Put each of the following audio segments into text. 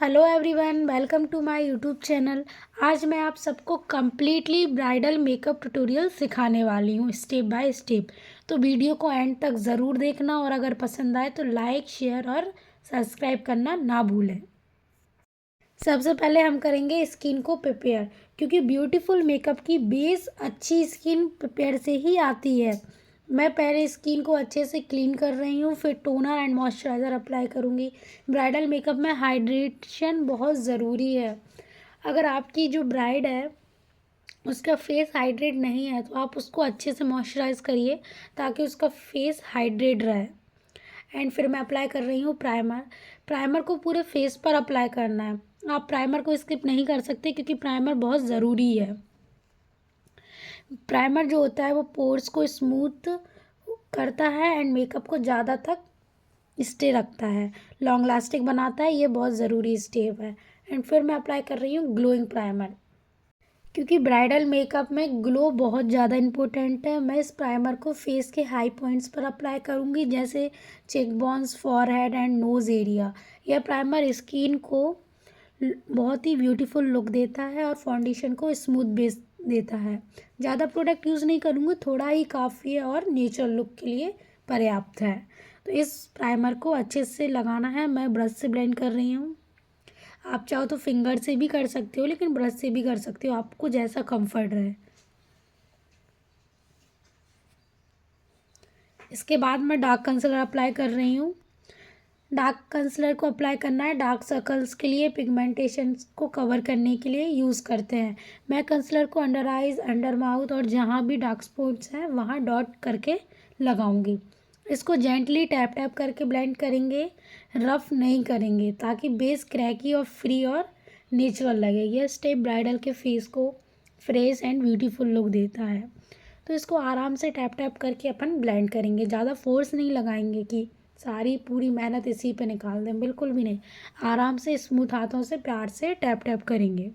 Hello everyone, welcome to my YouTube channel. आज मैं आप सबको कम्प्लीटली ब्राइडल मेकअप ट्यूटोरियल सिखाने वाली हूँ स्टेप बाय स्टेप। तो वीडियो को एंड तक ज़रूर देखना और अगर पसंद आए तो लाइक, शेयर और सब्सक्राइब करना ना भूलें। सबसे पहले हम करेंगे स्किन को प्रिपेयर, क्योंकि ब्यूटीफुल मेकअप की बेस अच्छी स्किन प्रिपेयर से ही आती है। मैं पहले स्किन को अच्छे से क्लीन कर रही हूँ, फिर टोनर एंड मॉइस्चराइज़र अप्लाई करूँगी। ब्राइडल मेकअप में हाइड्रेशन बहुत ज़रूरी है। अगर आपकी जो ब्राइड है उसका फेस हाइड्रेट नहीं है तो आप उसको अच्छे से मॉइस्चराइज़ करिए ताकि उसका फेस हाइड्रेट रहे। एंड फिर मैं अप्लाई कर रही हूँ प्राइमर। प्राइमर को पूरे फेस पर अप्लाई करना है। आप प्राइमर को स्किप नहीं कर सकते क्योंकि प्राइमर बहुत ज़रूरी है। प्राइमर जो होता है वो पोर्स को स्मूथ करता है एंड मेकअप को ज़्यादा तक स्टे रखता है, लॉन्ग लास्टिंग बनाता है। ये बहुत ज़रूरी स्टेप है। एंड फिर मैं अप्लाई कर रही हूँ ग्लोइंग प्राइमर, क्योंकि ब्राइडल मेकअप में ग्लो बहुत ज़्यादा इम्पोर्टेंट है। मैं इस प्राइमर को फेस के हाई पॉइंट्स पर अप्लाई करूँगी, जैसे cheek bones, forehead and nose area. यह प्राइमर स्किन को बहुत ही ब्यूटीफुल लुक देता है और फाउंडेशन को स्मूथ बेस देता है। ज़्यादा प्रोडक्ट यूज़ नहीं करूँगी, थोड़ा ही काफ़ी है और नेचुरल लुक के लिए पर्याप्त है। तो इस प्राइमर को अच्छे से लगाना है। मैं ब्रश से ब्लेंड कर रही हूँ। आप चाहो तो फिंगर से भी कर सकते हो, लेकिन ब्रश से भी कर सकते हो, आपको जैसा कंफर्ट रहे। इसके बाद मैं डार्क कंसीलर अप्लाई कर रही हूँ। डार्क कंसीलर को अप्लाई करना है डार्क सर्कल्स के लिए, पिगमेंटेशन को कवर करने के लिए यूज़ करते हैं। मैं कंसीलर को अंडर आइज़, अंडर माउथ और जहाँ भी डार्क स्पॉट्स हैं वहाँ डॉट करके लगाऊंगी। इसको जेंटली टैप टैप करके ब्लेंड करेंगे, रफ नहीं करेंगे, ताकि बेस क्रैकी और फ्री और नेचुरल लगे। यह स्टेप ब्राइडल के फेस को फ्रेश एंड ब्यूटीफुल लुक देता है। तो इसको आराम से टैप टैप करके अपन ब्लेंड करेंगे। ज़्यादा फोर्स नहीं लगाएंगे कि सारी पूरी मेहनत इसी पे निकाल दें, बिल्कुल भी नहीं। आराम से स्मूथ हाथों से प्यार से टैप टैप करेंगे।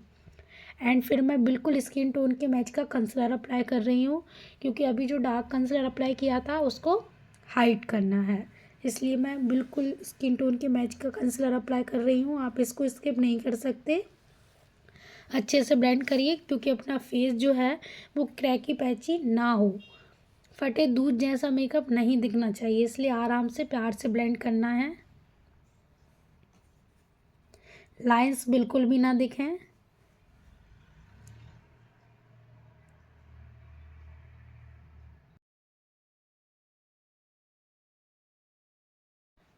एंड फिर मैं बिल्कुल स्किन टोन के मैच का कंसीलर अप्लाई कर रही हूँ, क्योंकि अभी जो डार्क कंसीलर अप्लाई किया था उसको हाइड करना है, इसलिए मैं बिल्कुल स्किन टोन के मैच का कंसीलर अप्लाई कर रही हूँ। आप इसको स्किप नहीं कर सकते। अच्छे से ब्लेंड करिए, क्योंकि अपना फेस जो है वो क्रैकी पैची ना हो, फटे दूध जैसा मेकअप नहीं दिखना चाहिए, इसलिए आराम से प्यार से ब्लेंड करना है। लाइंस बिल्कुल भी ना दिखें।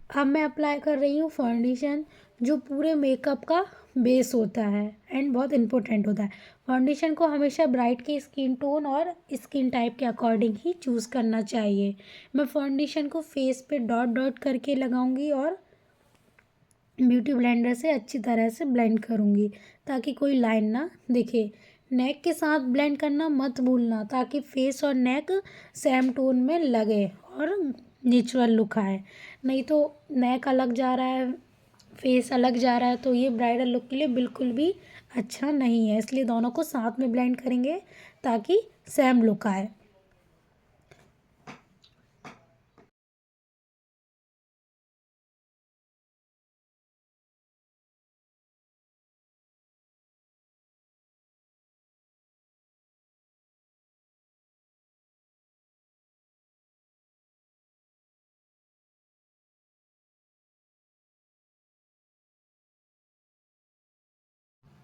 अब मैं अप्लाई कर रही हूँ फाउंडेशन, जो पूरे मेकअप का बेस होता है एंड बहुत इम्पोर्टेंट होता है। फाउंडेशन को हमेशा ब्राइट के स्किन टोन और स्किन टाइप के अकॉर्डिंग ही चूज़ करना चाहिए। मैं फाउंडेशन को फेस पे डॉट डॉट करके लगाऊंगी और ब्यूटी ब्लेंडर से अच्छी तरह से ब्लेंड करूँगी, ताकि कोई लाइन ना दिखे। नेक के साथ ब्लेंड करना मत भूलना, ताकि फेस और नेक सेम टोन में लगे और नेचुरल लुक आए। नहीं तो नेक अलग जा रहा है, फेस अलग जा रहा है, तो ये ब्राइडल लुक के लिए बिल्कुल भी अच्छा नहीं है। इसलिए दोनों को साथ में ब्लेंड करेंगे ताकि सेम लुक आए।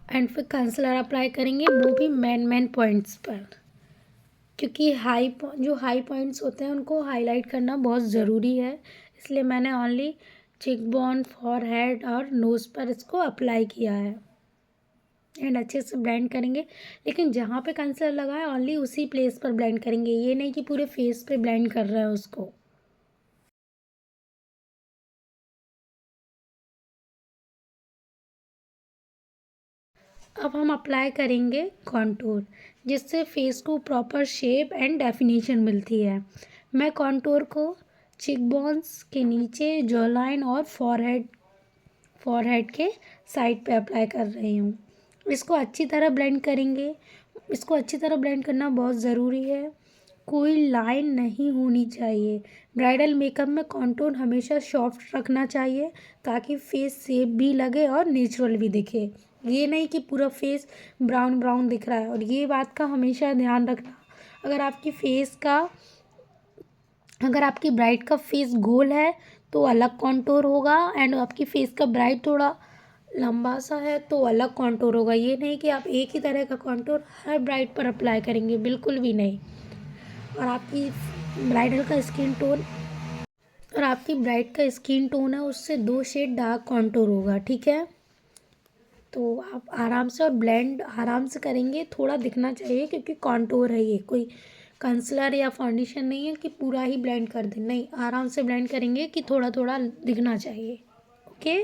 एंड फिर कंसीलर अप्लाई करेंगे, वो भी मेन पॉइंट्स पर, क्योंकि जो हाई पॉइंट्स होते हैं उनको हाईलाइट करना बहुत ज़रूरी है। इसलिए मैंने ओनली चिक बोन, फॉरहेड और नोज़ पर इसको अप्लाई किया है। एंड अच्छे से ब्लेंड करेंगे, लेकिन जहाँ पे कंसीलर लगा है ओनली उसी प्लेस पर ब्लेंड करेंगे, ये नहीं कि पूरे फेस पे ब्लेंड कर रहे हैं उसको। अब हम अप्लाई करेंगे कॉन्टूर, जिससे फेस को प्रॉपर शेप एंड डेफिनेशन मिलती है। मैं कॉन्टूर को चिक बोन्स के नीचे, जॉ लाइन और फॉरहेड के साइड पे अप्लाई कर रही हूँ। इसको अच्छी तरह ब्लेंड करेंगे। इसको अच्छी तरह ब्लेंड करना बहुत ज़रूरी है। कोई लाइन नहीं होनी चाहिए। ब्राइडल मेकअप में कॉन्टूर हमेशा सॉफ्ट रखना चाहिए ताकि फेस सेफ भी लगे और नेचुरल भी दिखे। ये नहीं कि पूरा फेस ब्राउन ब्राउन दिख रहा है। और ये बात का हमेशा ध्यान रखना, अगर आपकी फेस का अगर आपकी ब्राइड का फेस गोल है तो अलग कॉन्टूर होगा, एंड आपकी फेस का ब्राइड थोड़ा लंबा सा है तो अलग कॉन्टूर होगा। ये नहीं कि आप एक ही तरह का कॉन्टूर हर ब्राइड पर अप्लाई करेंगे, बिल्कुल भी नहीं। और आपकी ब्राइडल का स्किन टोन और आपकी ब्राइड का स्किन टोन है उससे 2 शेड डार्क कॉन्टूर होगा, ठीक है। तो आप आराम से और ब्लेंड आराम से करेंगे, थोड़ा दिखना चाहिए क्योंकि कॉन्टूर है, ये कोई कंसीलर या फाउंडेशन नहीं है कि पूरा ही ब्लेंड कर दें, नहीं, आराम से ब्लेंड करेंगे कि थोड़ा थोड़ा दिखना चाहिए। ओके।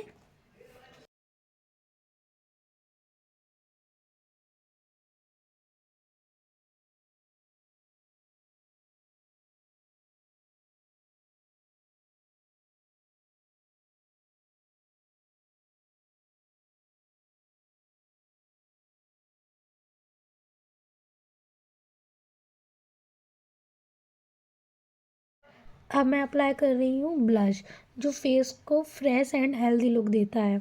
अब मैं अप्लाई कर रही हूँ ब्लश, जो फेस को फ्रेश एंड हेल्दी लुक देता है।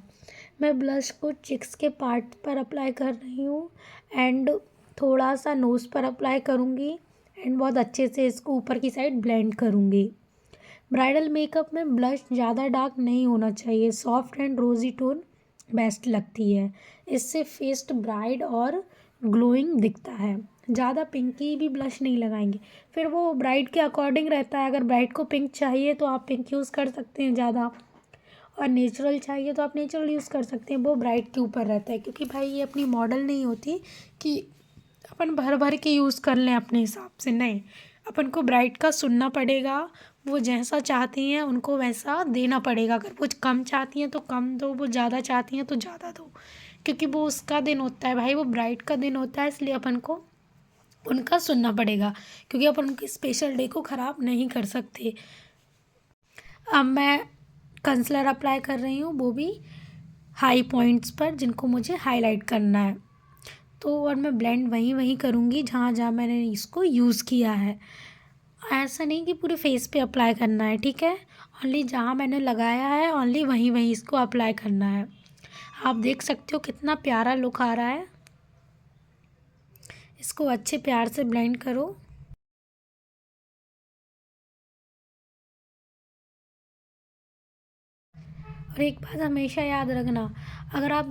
मैं ब्लश को चिक्स के पार्ट पर अप्लाई कर रही हूँ एंड थोड़ा सा नोज़ पर अप्लाई करूँगी एंड बहुत अच्छे से इसको ऊपर की साइड ब्लेंड करूँगी। ब्राइडल मेकअप में ब्लश ज़्यादा डार्क नहीं होना चाहिए, सॉफ्ट एंड रोज़ी टोन बेस्ट लगती है। इससे फेस ब्राइट और ग्लोइंग दिखता है। ज़्यादा पिंकी भी ब्लश नहीं लगाएंगे, फिर वो ब्राइड के अकॉर्डिंग रहता है। अगर ब्राइड को पिंक चाहिए तो आप पिंक यूज़ कर सकते हैं ज़्यादा, और नेचुरल चाहिए तो आप नेचुरल यूज़ कर सकते हैं, वो ब्राइड के ऊपर रहता है। क्योंकि भाई ये अपनी मॉडल नहीं होती कि अपन भर भर के यूज़ कर लें अपने हिसाब से, नहीं, अपन को ब्राइड का सुनना पड़ेगा। वो जैसा चाहती हैं उनको वैसा देना पड़ेगा। अगर वो कम चाहती हैं तो कम दो, वो ज़्यादा चाहती हैं तो ज़्यादा दो, क्योंकि वो उसका दिन होता है भाई, वो ब्राइड का दिन होता है, इसलिए अपन को उनका सुनना पड़ेगा, क्योंकि अपन उनकी स्पेशल डे को ख़राब नहीं कर सकते। अब मैं कंसीलर अप्लाई कर रही हूँ, वो भी हाई पॉइंट्स पर जिनको मुझे हाईलाइट करना है। तो और मैं ब्लेंड वहीं वहीं करूँगी जहाँ जहाँ मैंने इसको यूज़ किया है। ऐसा नहीं कि पूरे फेस पे अप्लाई करना है, ठीक है। ओनली जहाँ मैंने लगाया है ओनली वहीं वहीं इसको अप्लाई करना है। आप देख सकते हो कितना प्यारा लुक आ रहा है। इसको अच्छे प्यार से ब्लेंड करो। और एक बात हमेशा याद रखना, अगर आप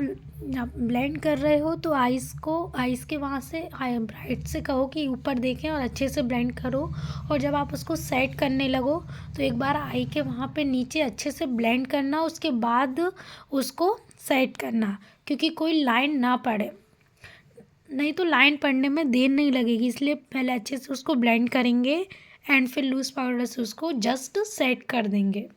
ब्लेंड कर रहे हो तो आइज़ के वहाँ से ब्राइट से कहो कि ऊपर देखें और अच्छे से ब्लेंड करो। और जब आप उसको सेट करने लगो तो एक बार आई के वहाँ पे नीचे अच्छे से ब्लेंड करना, उसके बाद उसको सेट करना, क्योंकि कोई लाइन ना पड़े, नहीं तो लाइन पड़ने में देर नहीं लगेगी। इसलिए पहले अच्छे से उसको ब्लेंड करेंगे एंड फिर लूज़ पाउडर से उसको जस्ट सेट कर देंगे।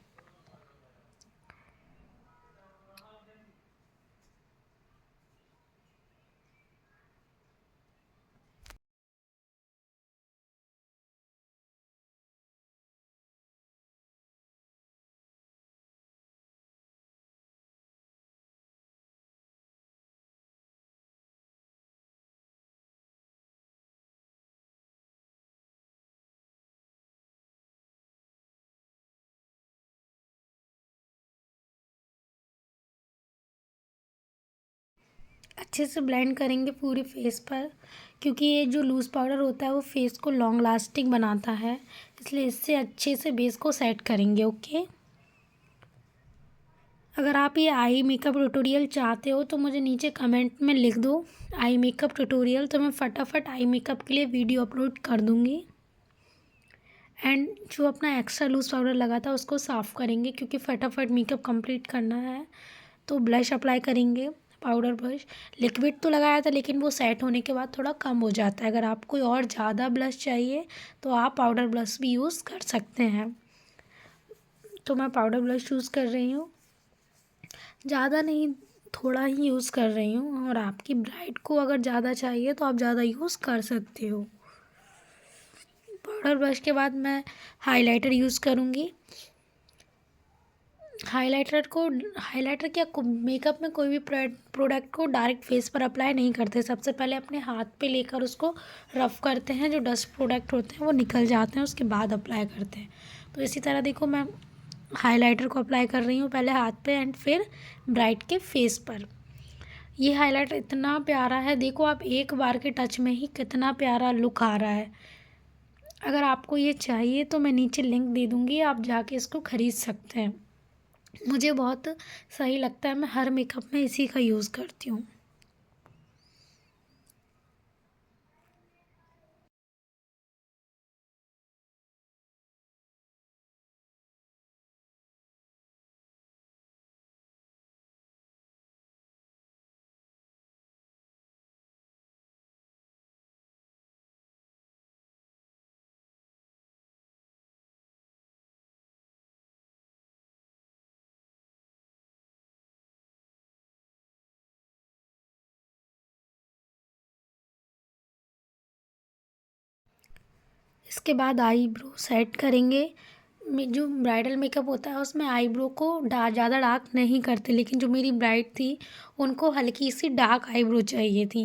अच्छे से ब्लेंड करेंगे पूरे फेस पर, क्योंकि ये जो लूज़ पाउडर होता है वो फेस को लॉन्ग लास्टिंग बनाता है, इसलिए इससे अच्छे से बेस को सेट करेंगे। ओके। अगर आप ये आई मेकअप ट्यूटोरियल चाहते हो तो मुझे नीचे कमेंट में लिख दो आई मेकअप ट्यूटोरियल, तो मैं फटाफट आई मेकअप के लिए वीडियो अपलोड कर दूँगी। एंड जो अपना एक्स्ट्रा लूज़ पाउडर लगा था उसको साफ़ करेंगे, क्योंकि फटाफट मेकअप कंप्लीट करना है। तो ब्लश अप्लाई करेंगे, पाउडर ब्रश। लिक्विड तो लगाया था लेकिन वो सेट होने के बाद थोड़ा कम हो जाता है। अगर आपको और ज़्यादा ब्लश चाहिए तो आप पाउडर ब्लश भी यूज़ कर सकते हैं। तो मैं पाउडर ब्लश यूज़ कर रही हूँ, ज़्यादा नहीं, थोड़ा ही यूज़ कर रही हूँ। और आपकी ब्राइड को अगर ज़्यादा चाहिए तो आप ज़्यादा यूज़ कर सकते हो। पाउडर ब्रश के बाद मैं हाइलाइटर यूज़ करूँगी। हाइलाइटर क्या मेकअप में कोई भी प्रोडक्ट को डायरेक्ट फेस पर अप्लाई नहीं करते। सबसे पहले अपने हाथ पे लेकर उसको रफ़ करते हैं, जो डस्ट प्रोडक्ट होते हैं वो निकल जाते हैं, उसके बाद अप्लाई करते हैं। तो इसी तरह देखो मैं हाइलाइटर को अप्लाई कर रही हूँ, पहले हाथ पे एंड फिर ब्राइड के फेस पर। ये हाइलाइटर इतना प्यारा है, देखो आप एक बार के टच में ही कितना प्यारा लुक आ रहा है। अगर आपको ये चाहिए तो मैं नीचे लिंक दे दूँगी, आप जाके इसको ख़रीद सकते हैं। मुझे बहुत सही लगता है, मैं हर मेकअप में इसी का यूज़ करती हूँ। इसके बाद आईब्रो सेट करेंगे। जो ब्राइडल मेकअप होता है उसमें आईब्रो को ज़्यादा डार्क नहीं करते, लेकिन जो मेरी ब्राइड थी उनको हल्की सी डार्क आईब्रो चाहिए थी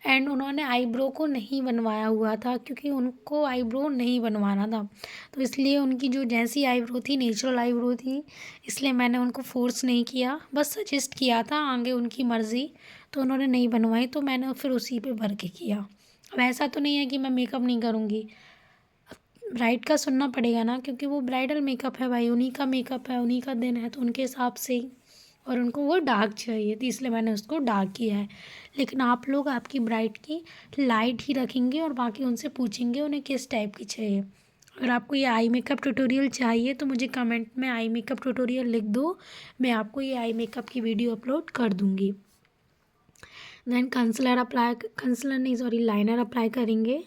एंड उन्होंने आईब्रो को नहीं बनवाया हुआ था, क्योंकि उनको आईब्रो नहीं बनवाना था। तो इसलिए उनकी जो जैसी आईब्रो थी नेचुरल आईब्रो थी, इसलिए मैंने उनको फोर्स नहीं किया, बस सजेस्ट किया था, आगे उनकी मर्ज़ी। तो उन्होंने नहीं बनवाई तो मैंने फिर उसी पे भर के किया। अब ऐसा तो नहीं है कि मैं मेकअप नहीं करूँगी, ब्राइड का सुनना पड़ेगा ना, क्योंकि वो ब्राइडल मेकअप है भाई, उन्हीं का मेकअप है, उन्हीं का दिन है, तो उनके हिसाब से ही। और उनको वो डार्क चाहिए थी, इसलिए मैंने उसको डार्क किया है। लेकिन आप लोग आपकी ब्राइड की लाइट ही रखेंगे और बाकी उनसे पूछेंगे उन्हें किस टाइप की चाहिए। अगर आपको ये आई मेकअप ट्यूटोरियल चाहिए तो मुझे कमेंट में आई मेकअप ट्यूटोरियल लिख दो, मैं आपको ये आई मेकअप की वीडियो अपलोड कर दूँगी। देन कंसीलर नहीं सॉरी लाइनर अप्लाई करेंगे।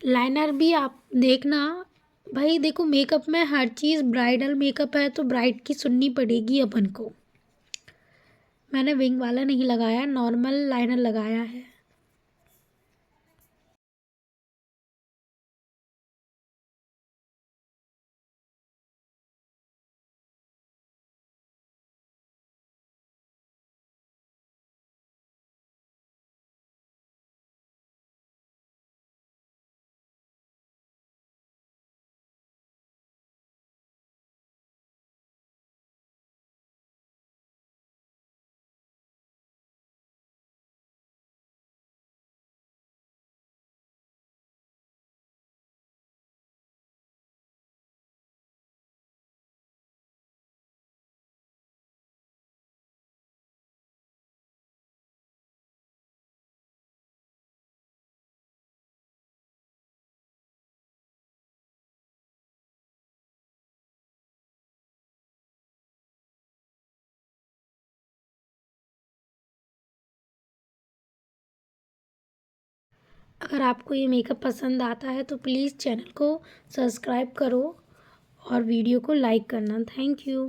लाइनर भी आप देखना भाई, देखो मेकअप में हर चीज़, ब्राइडल मेकअप है तो ब्राइड की सुननी पड़ेगी अपन को। मैंने विंग वाला नहीं लगाया, नॉर्मल लाइनर लगाया है। अगर आपको ये मेकअप पसंद आता है तो प्लीज़ चैनल को सब्सक्राइब करो और वीडियो को लाइक करना। Thank you.